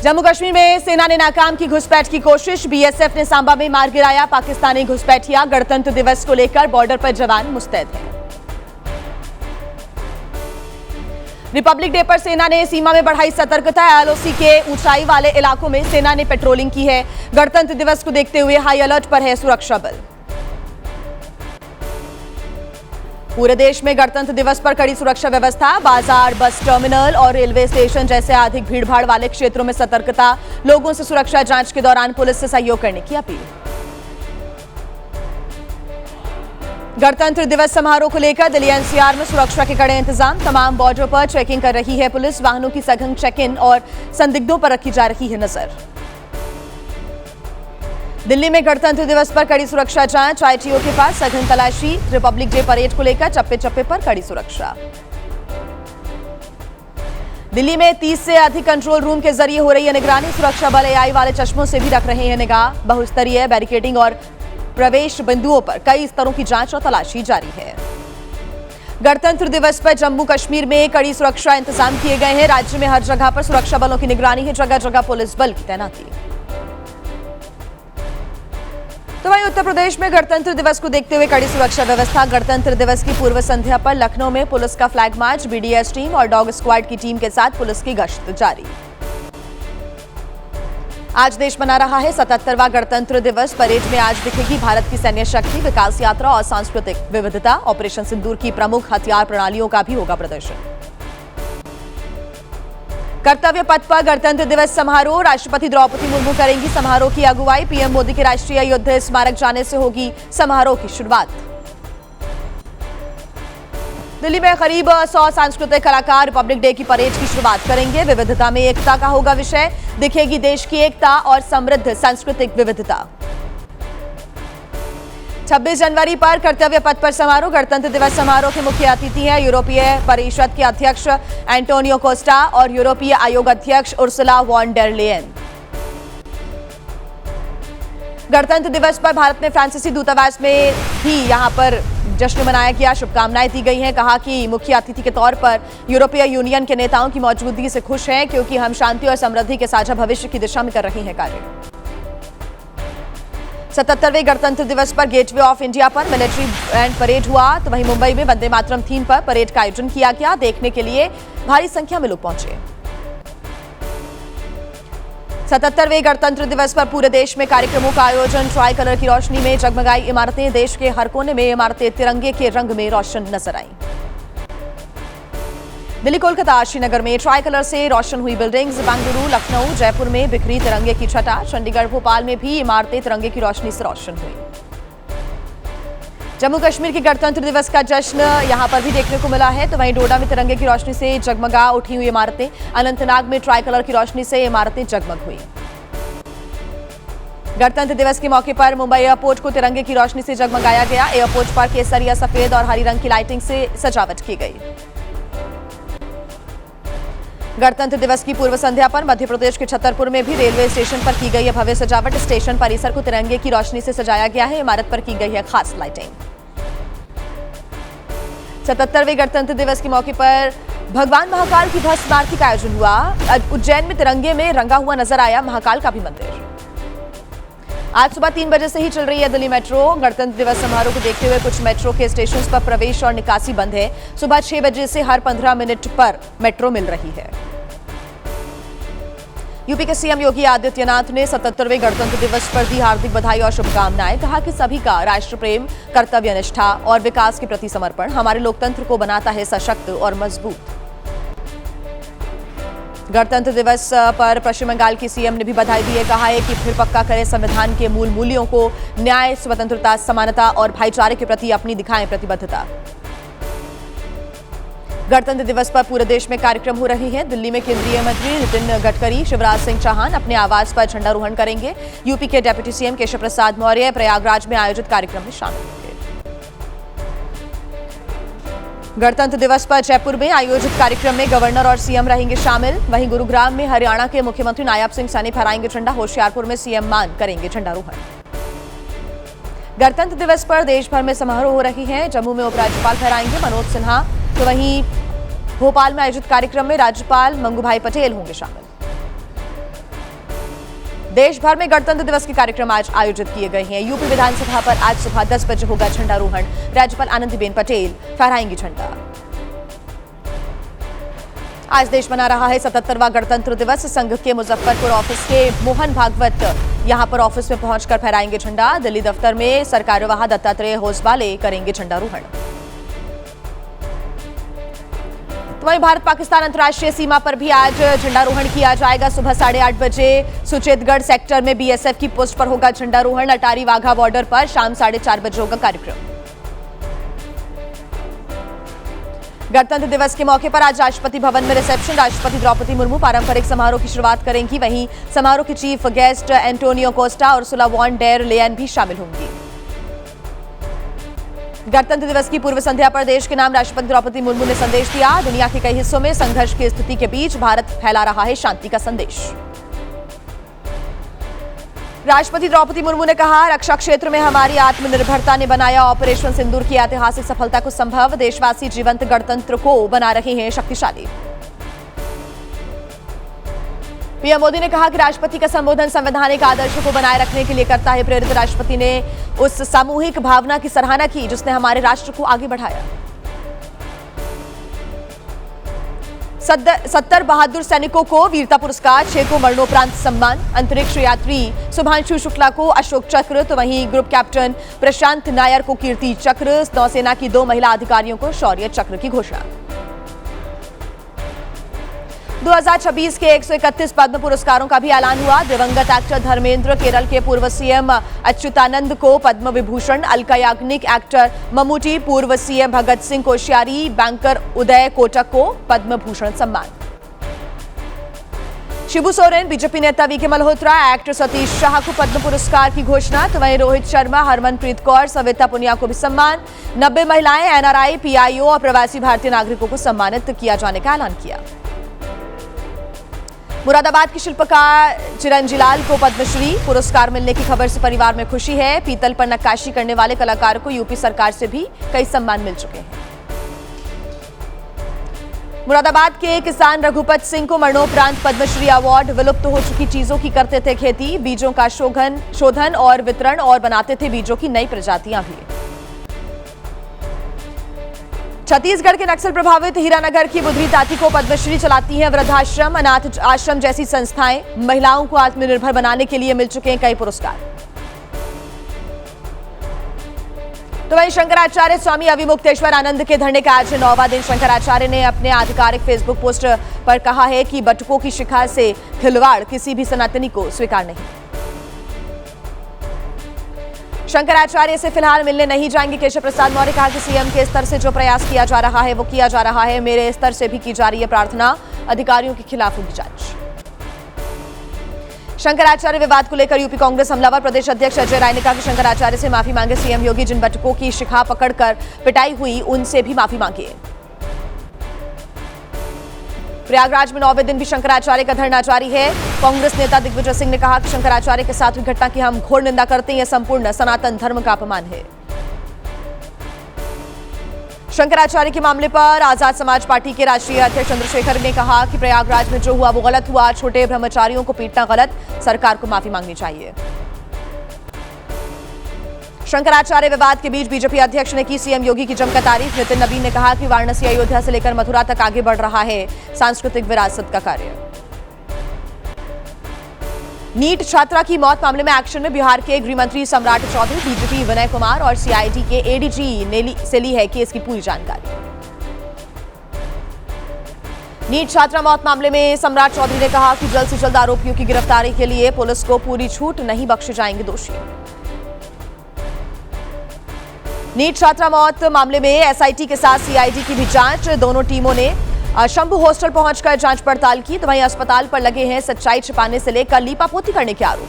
जम्मू कश्मीर में सेना ने नाकाम की घुसपैठ की कोशिश। बीएसएफ ने सांबा में मार गिराया पाकिस्तानी घुसपैठिया। गणतंत्र दिवस को लेकर बॉर्डर पर जवान मुस्तैद हैं। रिपब्लिक डे पर सेना ने सीमा में बढ़ाई सतर्कता। एलओसी के ऊंचाई वाले इलाकों में सेना ने पेट्रोलिंग की है। गणतंत्र दिवस को देखते हुए हाई अलर्ट पर है सुरक्षा बल। पूरे देश में गणतंत्र दिवस पर कड़ी सुरक्षा व्यवस्था। बाजार, बस टर्मिनल और रेलवे स्टेशन जैसे अधिक भीड़भाड़ वाले क्षेत्रों में सतर्कता। लोगों से सुरक्षा जांच के दौरान पुलिस से सहयोग करने की अपील। गणतंत्र दिवस समारोह को लेकर दिल्ली एनसीआर में सुरक्षा के कड़े इंतजाम। तमाम बॉर्डर पर चेकिंग कर रही है पुलिस। वाहनों की सघन चेक इन और संदिग्धों पर रखी जा रही है नजर। दिल्ली में गणतंत्र दिवस पर कड़ी सुरक्षा जांच। आईटीओ के पास सघन तलाशी। रिपब्लिक डे परेड को लेकर चप्पे चप्पे पर कड़ी सुरक्षा। दिल्ली में 30 से अधिक कंट्रोल रूम के जरिए हो रही है निगरानी। सुरक्षा बल एआई वाले चश्मों से भी रख रहे हैं निगाह। बहुस्तरीय बैरिकेडिंग और प्रवेश बिंदुओं पर कई स्तरों की जांच और तलाशी जारी है। गणतंत्र दिवस पर जम्मू कश्मीर में कड़ी सुरक्षा इंतजाम किए गए हैं। राज्य में हर जगह पर सुरक्षा बलों की निगरानी है। जगह जगह पुलिस बल की तैनाती। तो वहीं उत्तर प्रदेश में गणतंत्र दिवस को देखते हुए कड़ी सुरक्षा व्यवस्था। गणतंत्र दिवस की पूर्व संध्या पर लखनऊ में पुलिस का फ्लैग मार्च। बीडीएस टीम और डॉग स्क्वाड की टीम के साथ पुलिस की गश्त जारी। आज देश मना रहा है 77वां गणतंत्र दिवस। परेड में आज दिखेगी भारत की सैन्य शक्ति, विकास यात्रा और सांस्कृतिक विविधता। ऑपरेशन सिंदूर की प्रमुख हथियार प्रणालियों का भी होगा प्रदर्शन। कर्तव्य पथ पर गणतंत्र दिवस समारोह। राष्ट्रपति द्रौपदी मुर्मू करेंगी समारोह की अगुवाई। पीएम मोदी के राष्ट्रीय युद्ध स्मारक जाने से होगी समारोह की शुरुआत। दिल्ली में करीब 100 सांस्कृतिक कलाकार रिपब्लिक डे की परेड की शुरुआत करेंगे। विविधता में एकता का होगा विषय। दिखेगी देश की एकता और समृद्ध सांस्कृतिक विविधता। 26 जनवरी पर कर्तव्य पथ पर समारोह। गणतंत्र दिवस समारोह के मुख्य अतिथि हैं यूरोपीय परिषद के अध्यक्ष एंटोनियो कोस्टा और यूरोपीय आयोग अध्यक्ष उर्सुला वॉन डेर लेयन। गणतंत्र दिवस पर भारत में फ्रांसीसी दूतावास में भी यहां पर जश्न मनाया गया। शुभकामनाएं दी गई हैं। कहा कि मुख्य अतिथि के तौर पर यूरोपीय यूनियन के नेताओं की मौजूदगी से खुश हैं क्योंकि हम शांति और समृद्धि के साझा भविष्य की दिशा में कर रहे हैं कार्य। 77वें गणतंत्र दिवस पर गेटवे ऑफ इंडिया पर मिलिट्री बैंड परेड हुआ। तो वहीं मुंबई में वंदे मातरम थीम पर परेड का आयोजन किया गया। देखने के लिए भारी संख्या में लोग पहुंचे। 77वें गणतंत्र दिवस पर पूरे देश में कार्यक्रमों का आयोजन। ट्राई कलर की रोशनी में जगमगाई इमारतें। देश के हर कोने में इमारतें तिरंगे के रंग में रोशन नजर आईं। दिल्ली, कोलकाता, श्रीनगर में ट्राई कलर से रोशन हुई बिल्डिंग्स। बेंगलुरु, लखनऊ, जयपुर में बिखरी तिरंगे की छटा। चंडीगढ़, भोपाल में भी इमारतें तिरंगे की रोशनी से रोशन हुई। जम्मू कश्मीर के गणतंत्र दिवस का जश्न यहां पर भी देखने को मिला है। तो वहीं डोडा में तिरंगे की रोशनी से जगमगा उठी हुई इमारतें। अनंतनाग में ट्राई कलर की रोशनी से इमारतें जगमग हुई। गणतंत्र दिवस के मौके पर मुंबई एयरपोर्ट को तिरंगे की रोशनी से जगमगाया गया। एयरपोर्ट पर केसरिया, सफेद और हरी रंग की लाइटिंग से सजावट की गई। गणतंत्र दिवस की पूर्व संध्या पर मध्य प्रदेश के छतरपुर में भी रेलवे स्टेशन पर की गई है भव्य सजावट। स्टेशन परिसर को तिरंगे की रोशनी से सजाया गया है। इमारत पर की गई है खास लाइटिंग। 77वें गणतंत्र दिवस के मौके पर भगवान महाकाल की भस्म आरती का आयोजन हुआ। उज्जैन में तिरंगे में रंगा हुआ नजर आया महाकाल का भी मंदिर। आज सुबह 3 बजे से ही चल रही है दिल्ली मेट्रो। गणतंत्र दिवस समारोह को देखते हुए कुछ मेट्रो के स्टेशंस पर प्रवेश और निकासी बंद है। सुबह 6 बजे से हर 15 मिनट पर मेट्रो मिल रही है। यूपी के सीएम योगी आदित्यनाथ ने 77वें गणतंत्र दिवस पर दी हार्दिक बधाई और शुभकामनाएं। कहा कि सभी का राष्ट्र प्रेम, कर्तव्य निष्ठा और विकास के प्रति समर्पण हमारे लोकतंत्र को बनाता है सशक्त और मजबूत। गणतंत्र दिवस पर पश्चिम बंगाल की सीएम ने भी बधाई दी है। कहा है कि फिर पक्का करें संविधान के मूल मूल्यों को। न्याय, स्वतंत्रता, समानता और भाईचारे के प्रति अपनी दिखाएं प्रतिबद्धता। गणतंत्र दिवस पर पूरे देश में कार्यक्रम हो रहे हैं। दिल्ली में केंद्रीय मंत्री नितिन गडकरी, शिवराज सिंह चौहान अपने आवास पर झंडारोहण करेंगे। यूपी के डिप्टी सीएम केशव प्रसाद मौर्य प्रयागराज में आयोजित कार्यक्रम में शामिल होंगे। गणतंत्र दिवस पर जयपुर में आयोजित कार्यक्रम में गवर्नर और सीएम रहेंगे शामिल। वहीं गुरुग्राम में हरियाणा के मुख्यमंत्री नायब सिंह सैनी फहराएंगे झंडा। होशियारपुर में सीएम मान करेंगे झंडारोहण। गणतंत्र दिवस पर देश भर में समारोह हो रही हैं। जम्मू में उपराज्यपाल फहराएंगे मनोज सिन्हा। तो वहीं भोपाल में आयोजित कार्यक्रम में राज्यपाल मंगू भाई पटेल होंगे शामिल। देश भर में गणतंत्र दिवस के कार्यक्रम आज आयोजित किए गए हैं। यूपी विधानसभा पर आज सुबह 10 बजे होगा झंडारोहण। राज्यपाल आनंदीबेन पटेल फहराएंगी झंडा। आज देश मना रहा है 77वां गणतंत्र दिवस। संघ के मुजफ्फरपुर ऑफिस के मोहन भागवत यहां पर ऑफिस में पहुंचकर फहराएंगे झंडा। दिल्ली दफ्तर में सरकार्यवाह दत्तात्रेय होसबाले करेंगे झंडारोहण। तो वहीं भारत पाकिस्तान अंतर्राष्ट्रीय सीमा पर भी आज झंडारोहण किया जाएगा। सुबह 8:30 बजे सुचेतगढ़ सेक्टर में बीएसएफ की पोस्ट पर होगा झंडारोहण। अटारी वाघा बॉर्डर पर शाम 4:30 बजे होगा कार्यक्रम। गणतंत्र दिवस के मौके पर आज राष्ट्रपति भवन में रिसेप्शन। राष्ट्रपति द्रौपदी मुर्मू पारंपरिक समारोह की शुरुआत करेंगी। वहीं समारोह के चीफ गेस्ट एंटोनियो कोस्टा और उर्सुला वॉन डेर लेयन भी शामिल होंगी। गणतंत्र दिवस की पूर्व संध्या पर देश के नाम राष्ट्रपति द्रौपदी मुर्मू ने संदेश दिया। दुनिया के कई हिस्सों में संघर्ष की स्थिति के बीच भारत फैला रहा है शांति का संदेश। राष्ट्रपति द्रौपदी मुर्मू ने कहा, रक्षा क्षेत्र में हमारी आत्मनिर्भरता ने बनाया ऑपरेशन सिंदूर की ऐतिहासिक सफलता को संभव। देशवासी जीवंत गणतंत्र को बना रहे हैं शक्तिशाली। पीएम मोदी ने कहा कि राष्ट्रपति का संबोधन संवैधानिक आदर्शों को बनाए रखने के लिए करता है प्रेरित। राष्ट्रपति ने उस सामूहिक भावना की सराहना की जिसने हमारे राष्ट्र को आगे बढ़ाया। 70 बहादुर सैनिकों को वीरता पुरस्कार, 6 को मरणोपरांत सम्मान। अंतरिक्ष यात्री शुभांशु शुक्ला को अशोक चक्र, तो वहीं ग्रुप कैप्टन प्रशांत नायर को कीर्ति चक्र। नौसेना की 2 महिला अधिकारियों को शौर्य चक्र की घोषणा। 2026 के 131 पद्म पुरस्कारों का भी ऐलान हुआ। दिवंगत एक्टर धर्मेंद्र, केरल के पूर्व सीएम अच्युतानंद को पद्म विभूषण, अलका याग्निक, एक्टर ममूटी, पूर्व सीएम भगत सिंह कोश्यारी, बैंकर उदय कोटक को पद्म भूषण सम्मान। शिबू सोरेन, बीजेपी नेता वीके मल्होत्रा, एक्टर सतीश शाह को पद्म पुरस्कार की घोषणा। तो वहीं रोहित शर्मा, हरमनप्रीत कौर, सविता पुनिया को भी सम्मान। 90 महिलाएं, एनआरआई, पीआईओ और प्रवासी भारतीय नागरिकों को सम्मानित किया जाने का ऐलान किया। मुरादाबाद के शिल्पकार चिरंजीलाल को पद्मश्री पुरस्कार मिलने की खबर से परिवार में खुशी है। पीतल पर नक्काशी करने वाले कलाकार को यूपी सरकार से भी कई सम्मान मिल चुके हैं। मुरादाबाद के किसान रघुपत सिंह को मरणोपरांत पद्मश्री अवार्ड। विलुप्त हो चुकी चीजों की करते थे खेती, बीजों का शोधन और वितरण और बनाते थे बीजों की नई प्रजातियां भी। छत्तीसगढ़ के नक्सल प्रभावित हीरानगर की बुधरी ताती को पद्मश्री चलाती हैं वृद्धाश्रम, अनाथ आश्रम जैसी संस्थाएं। महिलाओं को आत्मनिर्भर बनाने के लिए मिल चुके हैं कई पुरस्कार। तो वहीं शंकराचार्य स्वामी अविमुक्तेश्वर आनंद के धरने का आज 9वां दिन। शंकराचार्य ने अपने आधिकारिक फेसबुक पोस्ट पर कहा है कि बटुकों की शिखा से खिलवाड़ किसी भी सनातनी को स्वीकार नहीं। शंकराचार्य से फिलहाल मिलने नहीं जाएंगे केशव प्रसाद मौर्य। कहा कि सीएम के स्तर से जो प्रयास किया जा रहा है वो किया जा रहा है, मेरे स्तर से भी की जा रही है प्रार्थना। अधिकारियों के खिलाफ होगी जांच। शंकराचार्य विवाद को लेकर यूपी कांग्रेस हमलावर। प्रदेश अध्यक्ष अजय राय ने कहा कि शंकराचार्य से माफी मांगे सीएम योगी। जिन बटुकों की शिखा पकड़कर पिटाई हुई उनसे भी माफी मांगे। प्रयागराज में 9वें दिन भी शंकराचार्य का धरना जारी है। कांग्रेस नेता दिग्विजय सिंह ने कहा कि शंकराचार्य के साथ हुई घटना की हम घोर निंदा करते हैं। यह संपूर्ण सनातन धर्म का अपमान है। शंकराचार्य के मामले पर आजाद समाज पार्टी के राष्ट्रीय अध्यक्ष चंद्रशेखर ने कहा कि प्रयागराज में जो हुआ वो गलत हुआ। छोटे ब्रह्मचारियों को पीटना गलत, सरकार को माफी मांगनी चाहिए। शंकराचार्य विवाद के बीच बीजेपी अध्यक्ष ने की सीएम योगी की जमकर तारीफ। नितिन नबीन ने कहा कि वाराणसी अयोध्या से लेकर मथुरा तक आगे बढ़ रहा है सांस्कृतिक विरासत का कार्य। नीट छात्रा की मौत मामले में एक्शन में बिहार के गृह मंत्री सम्राट चौधरी, डीजीपी विनय कुमार और सीआईडी के एडीजी से ली है केस की पूरी जानकारी। नीट छात्रा मौत मामले में सम्राट चौधरी ने कहा कि जल्द से जल्द आरोपियों की गिरफ्तारी के लिए पुलिस को पूरी छूट, नहीं बख्शे जाएंगे दोषी। नीट छात्रा मौत मामले में एसआईटी के साथ सीआईडी की भी जांच। दोनों टीमों ने शंभू हॉस्टल पहुंचकर जांच पड़ताल की। तो वहीं अस्पताल पर लगे हैं सच्चाई छिपाने से लेकर लीपापोती करने के आरोप।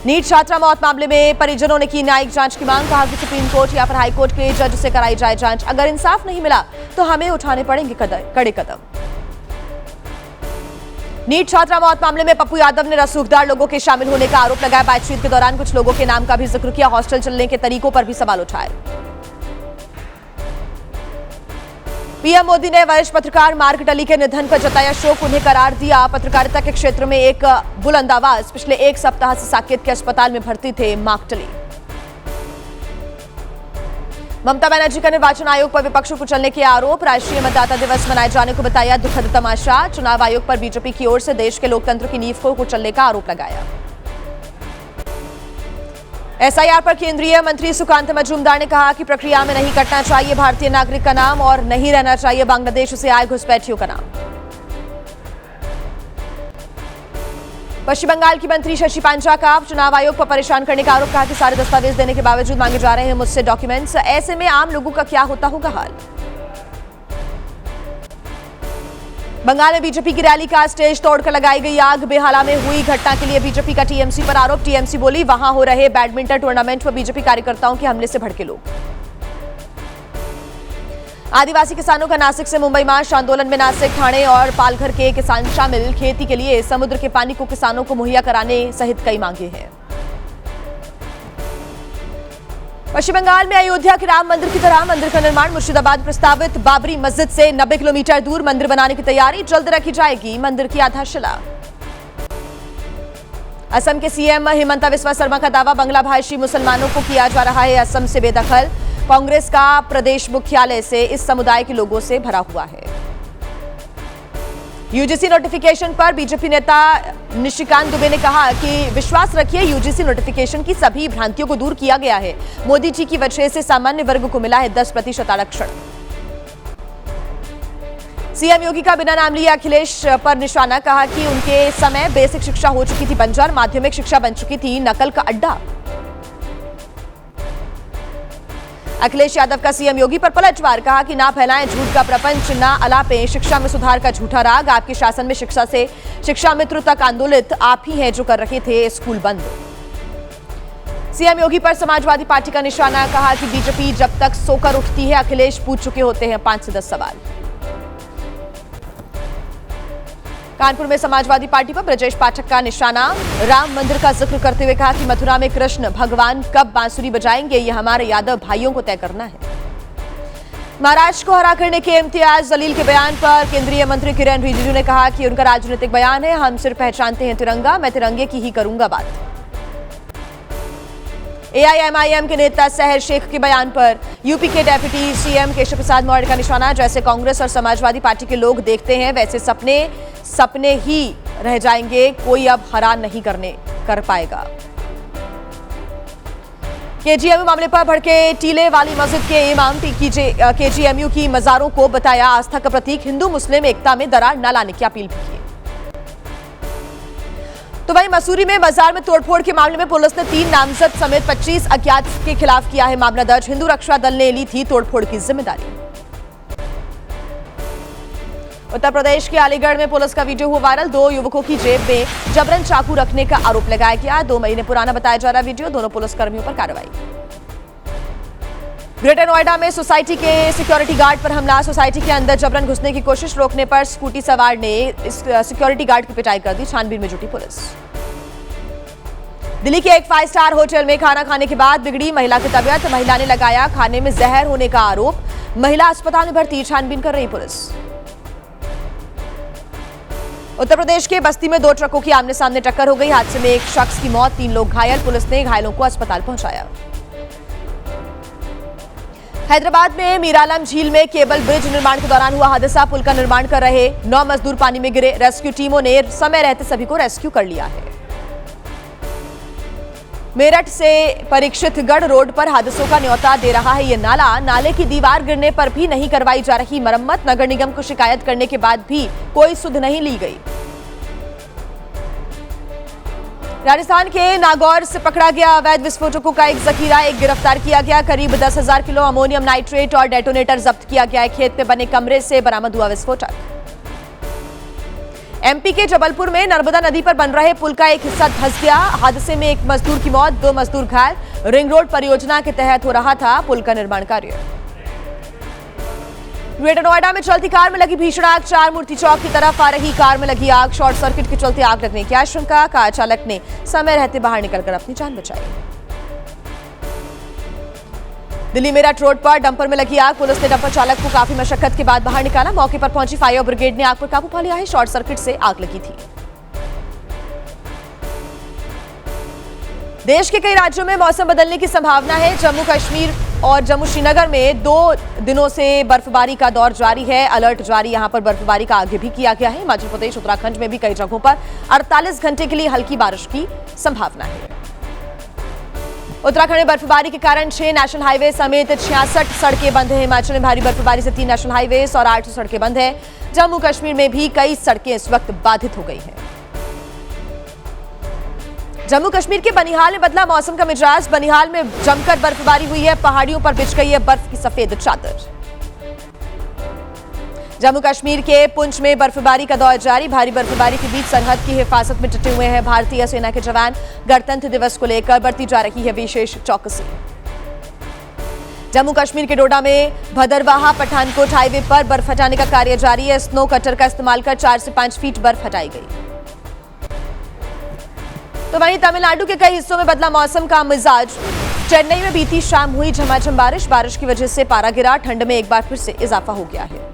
नीट छात्रा मौत मामले में परिजनों ने की न्यायिक जांच की मांग। कहा कि सुप्रीम कोर्ट या फिर हाईकोर्ट के जज से कराई जाए जांच। अगर इंसाफ नहीं मिला तो हमें उठाने पड़ेंगे कड़े कदम। नीट छात्रा मौत मामले में पप्पू यादव ने रसूखदार लोगों के शामिल होने का आरोप लगाया। बातचीत के दौरान कुछ लोगों के नाम का भी जिक्र किया। हॉस्टल चलने के तरीकों पर भी सवाल उठाए। पीएम मोदी ने वरिष्ठ पत्रकार मार्क टली के निधन पर जताया शोक, उन्हें करार दिया पत्रकारिता के क्षेत्र में एक बुलंद आवाज। पिछले एक सप्ताह से साकेत के अस्पताल में भर्ती थे मार्क टली। ममता बनर्जी का निर्वाचन आयोग पर विपक्षों को चलने के आरोप, राष्ट्रीय मतदाता दिवस मनाए जाने को बताया दुखद तमाशा। चुनाव आयोग पर बीजेपी की ओर से देश के लोकतंत्र की नींव को कुचलने का आरोप लगाया। एसआईआर पर केंद्रीय मंत्री सुकांत मजूमदार ने कहा कि प्रक्रिया में नहीं कटना चाहिए भारतीय नागरिक का नाम और नहीं रहना चाहिए बांग्लादेश से आए घुसपैठियों का नाम। पश्चिम बंगाल की मंत्री शशि पांचा का चुनाव आयोग पर परेशान करने का आरोप, कहा कि सारे दस्तावेज देने के बावजूद मांगे जा रहे हैं मुझसे डॉक्यूमेंट्स, ऐसे में आम लोगों का क्या होगा हाल। बंगाल में बीजेपी की रैली का स्टेज तोड़कर लगाई गई आग, बेहाला में हुई घटना के लिए बीजेपी का टीएमसी पर आरोप। टीएमसी बोली वहां हो रहे बैडमिंटन टूर्नामेंट पर बीजेपी कार्यकर्ताओं के हमले से भड़के लोग। आदिवासी किसानों का नासिक से मुंबई मार्च, आंदोलन में नासिक, ठाणे और पालघर के किसान शामिल। खेती के लिए समुद्र के पानी को किसानों को मुहैया कराने सहित कई मांगे हैं। पश्चिम बंगाल में अयोध्या के राम मंदिर की तरह मंदिर का निर्माण, मुर्शिदाबाद प्रस्तावित बाबरी मस्जिद से 90 किलोमीटर दूर मंदिर बनाने की तैयारी, जल्द रखी जाएगी मंदिर की आधारशिला। असम के सीएम हिमंता बिस्वा शर्मा का दावा, बांग्ला भाषी मुसलमानों को किया जा रहा है असम से बेदखल। कांग्रेस का प्रदेश मुख्यालय से इस समुदाय के लोगों से भरा हुआ है। यूजीसी नोटिफिकेशन पर बीजेपी नेता निशिकांत दुबे ने कहा कि विश्वास रखिए, यूजीसी नोटिफिकेशन की सभी भ्रांतियों को दूर किया गया है। मोदी जी की वजह से सामान्य वर्ग को मिला है 10% आरक्षण। सीएम योगी का बिना नाम लिए अखिलेश पर निशाना, कहा कि उनके समय बेसिक शिक्षा हो चुकी थी बंजर, माध्यमिक शिक्षा बन चुकी थी नकल का अड्डा। अखिलेश यादव का सीएम योगी पर पलटवार, कहा कि ना फैलाएं झूठ का प्रपंच, ना अलापें शिक्षा में सुधार का झूठा राग। आपके शासन में शिक्षा से शिक्षा मित्र तक आंदोलित आप ही हैं जो कर रहे थे स्कूल बंद। सीएम योगी पर समाजवादी पार्टी का निशाना, कहा कि बीजेपी जब तक सोकर उठती है अखिलेश पूछ चुके होते हैं 5 से 10 सवाल। कानपुर में समाजवादी पार्टी पर ब्रजेश पाठक का निशाना, राम मंदिर का जिक्र करते हुए कहा कि मथुरा में कृष्ण भगवान कब बांसुरी बजाएंगे ये हमारे यादव भाइयों को तय करना है। महाराष्ट्र को हरा करने के इम्तियाज जलील के बयान पर केंद्रीय मंत्री किरेन रिजिजू ने कहा कि उनका राजनीतिक बयान है, हम सिर्फ पहचानते हैं तिरंगा, मैं तिरंगे की ही करूंगा बात। एआईएमआईएम के नेता सहर शेख के बयान पर यूपी के डेप्यूटी सीएम केशव प्रसाद मौर्य का निशाना, जैसे कांग्रेस और समाजवादी पार्टी के लोग देखते हैं वैसे सपने ही रह जाएंगे, कोई अब हरा नहीं कर पाएगा। केजीएमयू मामले पर भड़के टीले वाली मस्जिद के इमाम केजीएमयू की मजारों को बताया आस्था का प्रतीक, हिंदू मुस्लिम एकता में दरार न लाने की अपील की। तो वहीं मसूरी में बाजार में तोड़फोड़ के मामले में पुलिस ने 3 नामजद समेत 25 अज्ञात के खिलाफ किया है मामला दर्ज। हिंदू रक्षा दल ने ली थी तोड़फोड़ की जिम्मेदारी। उत्तर प्रदेश के अलीगढ़ में पुलिस का वीडियो हुआ वायरल, 2 युवकों की जेब में जबरन चाकू रखने का आरोप लगाया गया। 2 महीने पुराना बताया जा रहा वीडियो, दोनों पुलिसकर्मियों पर कार्रवाई। ग्रेटर नोएडा में सोसाइटी के सिक्योरिटी गार्ड पर हमला, सोसाइटी के अंदर जबरन घुसने की कोशिश, रोकने पर स्कूटी सवार ने इस सिक्योरिटी गार्ड की पिटाई कर दी, छानबीन में जुटी पुलिस। दिल्ली के एक 5 स्टार होटल में खाना खाने के बाद बिगड़ी महिला की तबीयत, महिला ने लगाया खाने में जहर होने का आरोप, महिला अस्पताल में भर्ती, छानबीन कर रही पुलिस। उत्तर प्रदेश के बस्ती में 2 ट्रकों की आमने सामने टक्कर हो गई, हादसे में एक शख्स की मौत, 3 लोग घायल, पुलिस ने घायलों को अस्पताल पहुंचाया। हैदराबाद में मीरालम झील में केबल ब्रिज निर्माण के दौरान हुआ हादसा, पुल का निर्माण कर रहे 9 मजदूर पानी में गिरे, रेस्क्यू टीमों ने समय रहते सभी को रेस्क्यू कर लिया है। मेरठ से परीक्षितगढ़ रोड पर हादसों का न्योता दे रहा है ये नाला, नाले की दीवार गिरने पर भी नहीं करवाई जा रही मरम्मत, नगर निगम को शिकायत करने के बाद भी कोई सुध नहीं ली गई। राजस्थान के नागौर से पकड़ा गया अवैध विस्फोटकों का एक जखीरा, एक गिरफ्तार किया गया, करीब 10,000 किलो अमोनियम नाइट्रेट और डेटोनेटर जब्त किया गया है। खेत में बने कमरे से बरामद हुआ विस्फोटक। एमपी के जबलपुर में नर्मदा नदी पर बन रहे पुल का एक हिस्सा धंस गया, हादसे में एक मजदूर की मौत, 2 मजदूर घायल। रिंग रोड परियोजना के तहत हो रहा था पुल का निर्माण कार्य। ग्रेटर नोएडा में चलती कार में लगी भीषण आग, 4 मूर्ति चौक की तरफ आ रही कार में लगी आग, शॉर्ट सर्किट के चलते आग लगने की आशंका, कार चालक ने समय रहते बाहर निकलकर अपनी जान बचाई। दिल्ली मेरठ रोड पर डंपर में लगी आग। पुलिस ने डंपर चालक को काफी मशक्कत के बाद बाहर निकाला। मौके पर पहुंची फायर ब्रिगेड ने आग पर काबू पा लिया है। शॉर्ट सर्किट से आग लगी थी। देश के कई राज्यों में मौसम बदलने की संभावना है। जम्मू कश्मीर और जम्मू श्रीनगर में 2 दिनों से बर्फबारी का दौर जारी है। अलर्ट जारी यहां पर बर्फबारी का आगे भी किया गया है। हिमाचल प्रदेश उत्तराखंड में भी कई जगहों पर 48 घंटे के लिए हल्की बारिश की संभावना है। उत्तराखंड में बर्फबारी के कारण 6 नेशनल हाईवे समेत 66 सड़कें बंद हैं। हिमाचल में भारी बर्फबारी से 3 नेशनल हाईवे और 8 सड़कें बंद हैं। जम्मू कश्मीर में भी कई सड़कें इस वक्त बाधित हो गई हैं। जम्मू कश्मीर के बनिहाल में बदला मौसम का मिजाज। बनिहाल में जमकर बर्फबारी हुई है। पहाड़ियों पर बिछ गई है बर्फ की सफेद चादर। जम्मू कश्मीर के पुंछ में बर्फबारी का दौर जारी। भारी बर्फबारी के बीच सरहद की हिफाजत में डटे हुए हैं भारतीय सेना के जवान। गणतंत्र दिवस को लेकर बरती जा रही है विशेष चौकसी। जम्मू कश्मीर के डोडा में भदरवाहा पठानकोट हाईवे पर बर्फ हटाने का कार्य जारी है। स्नो कटर का इस्तेमाल कर 4 से 5 फीट बर्फ हटाई गई। तो वहीं तमिलनाडु के कई हिस्सों में बदला मौसम का मिजाज। चेन्नई में बीती शाम हुई झमाझम बारिश की वजह से पारा गिरा। ठंड में एक बार फिर से इजाफा हो गया है।